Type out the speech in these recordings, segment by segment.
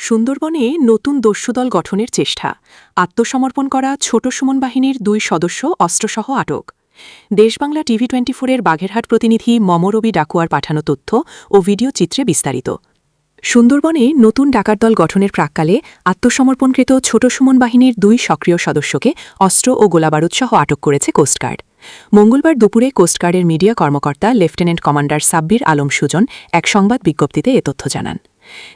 সুন্দরবনে নতুন দস্যুদল গঠনের চেষ্টা, আত্মসমর্পণ করা ছোট সুমন বাহিনীর 2 সদস্য অস্ত্রসহ আটক। দেশবাংলা TV24-এর বাগেরহাট প্রতিনিধি মমরবি ডাকুয়ার পাঠানো তথ্য ও ভিডিও চিত্রে বিস্তারিত। সুন্দরবনে নতুন ডাকাত দল গঠনের প্রাক্কালে আত্মসমর্পণকৃত ছোট সুমন বাহিনীর 2 সক্রিয় সদস্যকে অস্ত্র ও গোলাবারুদসহ আটক করেছে কোস্টগার্ড। মঙ্গলবার দুপুরে কোস্টগার্ডের মিডিয়া কর্মকর্তা লেফটেন্যান্ট কমান্ডার সাব্বির আলম সুজন এক সংবাদ বিজ্ঞপ্তিতে এ তথ্য জানান।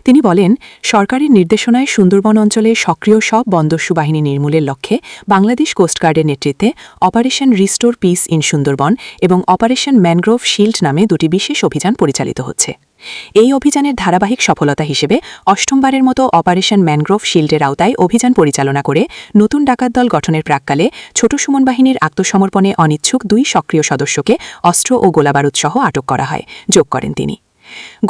তিনি বলেন, সরকারের নির্দেশনায় সুন্দরবন অঞ্চলে সক্রিয় সব বন্দস্যু বাহিনী নির্মূলের লক্ষ্যে বাংলাদেশ কোস্টগার্ডের নেতৃত্বে operation restore piece in Sundarban এবং অপারেশন ম্যানগ্রোভ শিল্ড নামে 2টি বিশেষ অভিযান পরিচালিত হচ্ছে। এই অভিযানের ধারাবাহিক সফলতা হিসেবে অষ্টমবারের মতো অপারেশন ম্যানগ্রোভ শিল্ডের আওতায় অভিযান পরিচালনা করে নতুন ডাকাত দল গঠনের প্রাক্কালে ছোট সুমন বাহিনীর আত্মসমর্পণে অনিচ্ছুক 2 সক্রিয় সদস্যকে অস্ত্র ও গোলাবারুদসহ আটক করা হয়, যোগ করেন তিনি।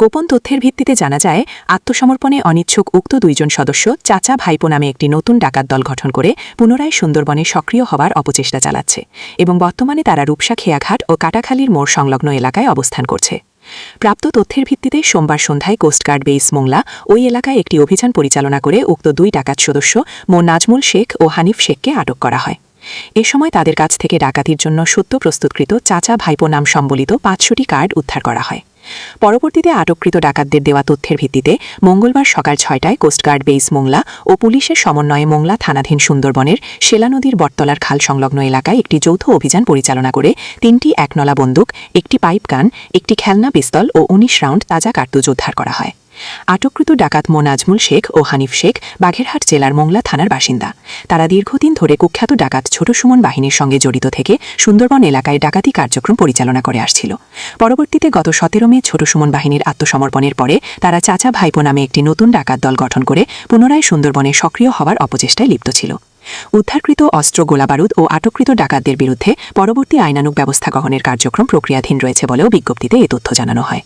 গোপন তথ্যের ভিত্তিতে জানা যায়, আত্মসমর্পণে অনিচ্ছুক উক্ত 2 জন সদস্য চাচা ভাইপো নামে একটি নতুন ডাকাত দল গঠন করে পুনরায় সুন্দরবনে সক্রিয় হওয়ার অপচেষ্টা চালাচ্ছে এবং বর্তমানে তারা রূপসা খেয়াঘাট ও কাটাখালীর মোড় সংলগ্ন এলাকায় অবস্থান করছে। প্রাপ্ত তথ্যের ভিত্তিতে সোমবার সন্ধ্যায় কোস্টগার্ড বেস মোংলা ওই এলাকায় একটি অভিযান পরিচালনা করে উক্ত 2 ডাকাত সদস্য মো নাজমুল শেখ ও হানিফ শেখকে আটক করা হয়। এ সময় তাদের কাছ থেকে ডাকাতির জন্য সদ্য প্রস্তুতকৃত চাচা ভাইপো নাম সম্বলিত 500টি কার্ড উদ্ধার করা হয়। পরবর্তীতে আটককৃত ডাকাতদের দেওয়া তথ্যের ভিত্তিতে মঙ্গলবার সকাল 6টায় কোস্টগার্ড বেস মোংলা ও পুলিশের সমন্বয়ে মোংলা থানাধীন সুন্দরবনের শেলা নদীর বটতলার খাল সংলগ্ন এলাকায় একটি যৌথ অভিযান পরিচালনা করে 3টি একনলা বন্দুক, একটি পাইপ গান, একটি খেলনা পিস্তল ও 19 রাউন্ড তাজা কার্তুজ উদ্ধার করা হয়। আটককৃত ডাকাত মো নাজমুল শেখ ও হানিফ শেখ বাগেরহাট জেলার মোংলা থানার বাসিন্দা। তারা দীর্ঘদিন ধরে কুখ্যাত ডাকাত ছোট সুমন বাহিনীর সঙ্গে জড়িত থেকে সুন্দরবন এলাকায় ডাকাতি কার্যক্রম পরিচালনা করে আসছিল। পরবর্তীতে গত 17 মে ছোট সুমন বাহিনীর আত্মসমর্পণের পরে তারা চাচা ভাইপো নামে একটি নতুন ডাকাত দল গঠন করে পুনরায় সুন্দরবনে সক্রিয় হওয়ার অপচেষ্টায় লিপ্ত ছিল। উদ্ধারকৃত অস্ত্র, গোলাবারুদ ও আটককৃত ডাকাতদের বিরুদ্ধে পরবর্তী আইনানুগ ব্যবস্থা গ্রহণের কার্যক্রম প্রক্রিয়াধীন রয়েছে বলেও বিজ্ঞপ্তিতে এ তথ্য জানানো হয়।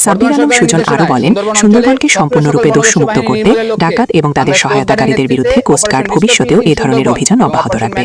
সাব্বির আলম সুজন আরও বলেন, সুন্দরবনকে সম্পূর্ণরূপে দস্যুমুক্ত করতে ডাকাত এবং তাদের সহায়তাকারীদের বিরুদ্ধে কোস্টগার্ড ভবিষ্যতেও এ ধরনের অভিযান অব্যাহত রাখবে।